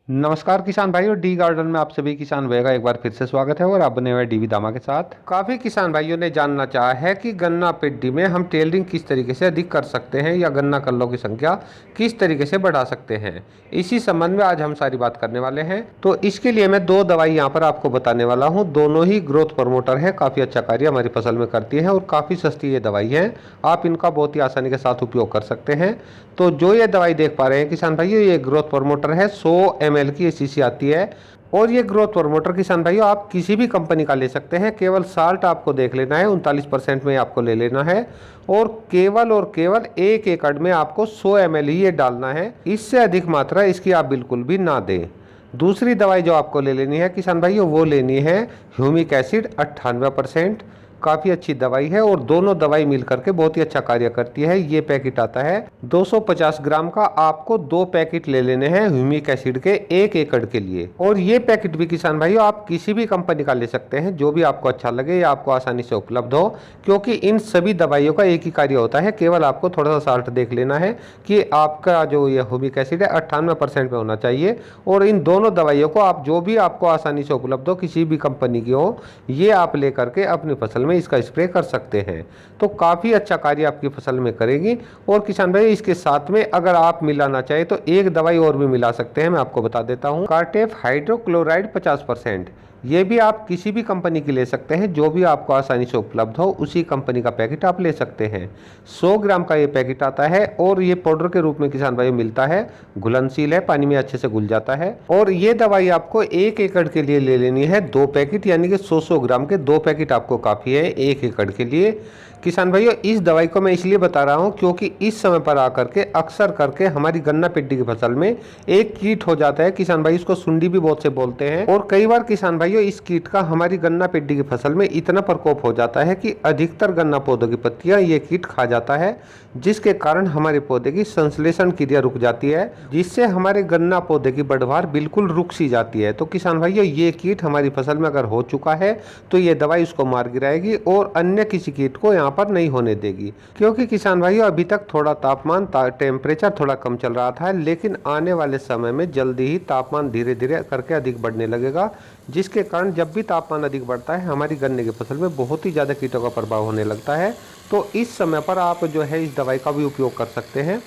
नमस्कार किसान भाइयों, डी गार्डन में आप सभी किसान भाइयों का एक बार फिर से स्वागत है और आप बने हुए डीवी दामा के साथ। काफी किसान भाइयों ने जानना चाहा है कि गन्ना पेडी में हम टेलरिंग किस तरीके से अधिक कर सकते हैं या गन्ना कल्लों की संख्या किस तरीके से बढ़ा सकते हैं। इसी संबंध में आज हम सारी बात करने वाले हैं। तो इसके लिए मैं दो दवाई यहाँ पर आपको बताने वाला हूँ। दोनों ही ग्रोथ प्रमोटर है, काफी अच्छा कार्य हमारी फसल में करती है और काफी सस्ती ये दवाई है। आप इनका बहुत ही आसानी के साथ उपयोग कर सकते हैं। तो जो ये दवाई देख पा रहे हैं किसान भाइयों, ये ग्रोथ प्रमोटर है। 100 ml की शीशी आती है और ये ग्रोथ प्रमोटर किसान भाइयों आप किसी भी कंपनी का ले सकते हैं। केवल साल्ट आपको देख लेना है, 39% में आपको ले लेना है और केवल 1 एकड़ में आपको 100 ml ही ये डालना है। इससे अधिक मात्रा इसकी आप बिल्कुल भी ना दें। दूसरी दवाई जो आपको ले लेनी है किसान भाइयों, वो लेनी है ह्यूमिक एसिड 98%। काफ़ी अच्छी दवाई है और दोनों दवाई मिल करके बहुत ही अच्छा कार्य करती है। ये पैकेट आता है 250 ग्राम का। आपको 2 पैकेट ले लेने हैं ह्यूमिक एसिड के 1 एकड़ के लिए। और ये पैकेट भी किसान भाइयों आप किसी भी कंपनी का ले सकते हैं, जो भी आपको अच्छा लगे या आपको आसानी से उपलब्ध हो, क्योंकि इन सभी दवाइयों का एक ही कार्य होता है। केवल आपको थोड़ा सा साल्ट देख लेना है कि आपका जो ये ह्यूमिक एसिड है 98% में होना चाहिए। और इन दोनों दवाइयों को आप जो भी आपको आसानी से उपलब्ध हो, किसी भी कंपनी की हो, ये आप ले करके अपनी फसल में इसका स्प्रे कर सकते हैं। तो काफ़ी अच्छा कार्य आपकी फसल में करेगी। और किसान भाई इसके साथ में अगर आप मिलाना चाहे तो एक दवाई और भी मिला सकते हैं, मैं आपको बता देता हूँ। कार्टेफ हाइड्रोक्लोराइड 50%। ये भी आप किसी भी कंपनी की ले सकते हैं, जो भी आपको आसानी से उपलब्ध हो उसी कंपनी का पैकेट आप ले सकते हैं। 100 ग्राम का ये पैकेट आता है और ये पाउडर के रूप में किसान भाई मिलता है। घुलनशील है, पानी में अच्छे से घुल जाता है। और ये दवाई आपको 1 एकड़ के लिए ले लेनी है 2 पैकेट, यानी कि 100 ग्राम के 2 पैकेट आपको काफ़ी है 1 एकड़ के लिए। किसान भाइयों इस दवाई को मैं इसलिए बता रहा हूं क्योंकि इस समय पर आकर के अक्सर करके हमारी गन्ना पेडी की फसल में एक कीट हो जाता है किसान भाई, इसको सुंडी भी बहुत से बोलते हैं। और कई बार किसान भाइयों इस कीट का हमारी गन्ना पेडी की फसल में इतना प्रकोप हो जाता है कि अधिकतर गन्ना पौधों की पत्तियां ये कीट खा जाता है, जिसके कारण हमारे पौधे की संश्लेषण क्रिया रुक जाती है, जिससे हमारे गन्ना पौधे की बढ़वार बिल्कुल रुक सी जाती है। तो किसान भाइयों ये कीट हमारी फसल में अगर हो चुका है तो ये दवाई उसको मार गिराएगी और अन्य किसी कीट को यहाँ पर नहीं होने देगी। क्योंकि किसान भाइयों अभी तक थोड़ा तापमान टेम्परेचर थोड़ा कम चल रहा था, लेकिन आने वाले समय में जल्दी ही तापमान धीरे धीरे करके अधिक बढ़ने लगेगा, जिसके कारण जब भी तापमान अधिक बढ़ता है हमारी गन्ने की फसल में बहुत ही ज़्यादा कीटों का प्रभाव होने लगता है। तो इस समय पर आप जो है इस दवाई का भी उपयोग कर सकते हैं,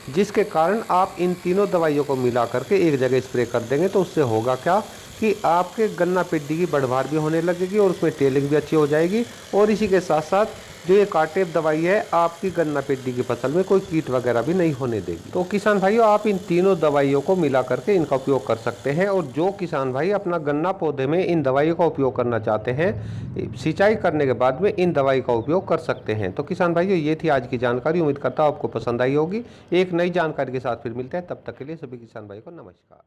जिसके कारण आप इन तीनों दवाइयों को मिला करके एक जगह स्प्रे कर देंगे। तो उससे होगा क्या कि आपके गन्ना पेडी की बढ़वार भी होने लगेगी और उसमें टेलिंग भी अच्छी हो जाएगी। और इसी के साथ साथ जो ये कार्टेप दवाई है आपकी गन्ना पेडी की फसल में कोई कीट वगैरह भी नहीं होने देगी। तो किसान भाइयों आप इन तीनों दवाइयों को मिला करके इनका उपयोग कर सकते हैं। और जो किसान भाई अपना गन्ना पौधे में इन दवाइयों का उपयोग करना चाहते हैं, सिंचाई करने के बाद में इन दवाई का उपयोग कर सकते हैं। तो किसान भाइयों ये थी आज की जानकारी, उम्मीद करता हूँ आपको पसंद आई होगी। एक नई जानकारी के साथ फिर मिलते हैं, तब तक के लिए सभी किसान भाई को नमस्कार।